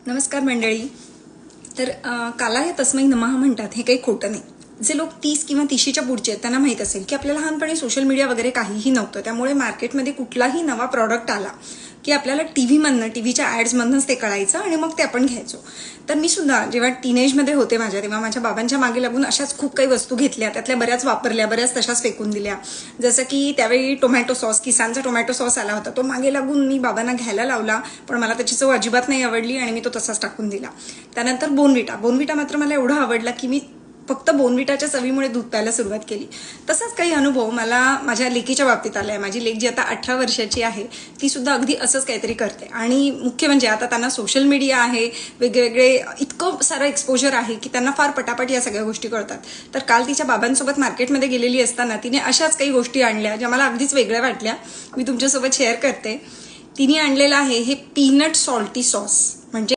नमस्कार मंडळी. तर कालाय तस्मै नमः म्हणतात हे काही खोटं नाही. जे लोक 30 किंवा 30च्या पुढचे आहेत त्यांना माहित असेल की आपल्याला लहानपणी सोशल मीडिया वगैरे काहीही नव्हतं. त्यामुळे मार्केटमध्ये कुठलाही नवा प्रॉडक्ट आला की आपल्याला टीव्हीच्या ॲड्समधूनच ते कळायचं आणि मग ते आपण घ्यायचो. तर मी सुद्धा जेव्हा टीनेजमध्ये होते तेव्हा माझ्या बाबांच्या मागे लागून अशाच खूप काही वस्तू घेतल्या, त्यातल्या बऱ्याच वापरल्या, बऱ्याच तशाच फेकून दिल्या. जसं की त्यावेळी टोमॅटो सॉस, किसानचा टोमॅटो सॉस आला होता, तो मागे लागून मी बाबांना घ्यायला लावला, पण मला त्याची चव अजिबात नाही आवडली आणि मी तो तसाच टाकून दिला. त्यानंतर बोनविटा मात्र मला एवढा आवडला की मी फक्त बोनविटाच्या चवीमुळे दूध प्यायला सुरुवात केली. तसाच काही अनुभव मला माझ्या लेकीच्या बाबतीत आलाय. माझी लेक जी आता 18 वर्षाची आहे ती सुद्धा अगदी असंच काहीतरी करते. आणि मुख्य म्हणजे आता त्यांना सोशल मीडिया आहे, वेगवेगळे इतकं सारं एक्सपोजर आहे की त्यांना फार पटापट या सगळ्या गोष्टी कळतात. तर काल तिच्या बाबांसोबत मार्केटमध्ये गेलेली असताना तिने अशाच काही गोष्टी आणल्या ज्या मला अगदीच वेगळ्या वाटल्या. मी तुमच्यासोबत शेअर करते. तिने आणलेलं आहे हे पीनट सॉल्टी सॉस, म्हणजे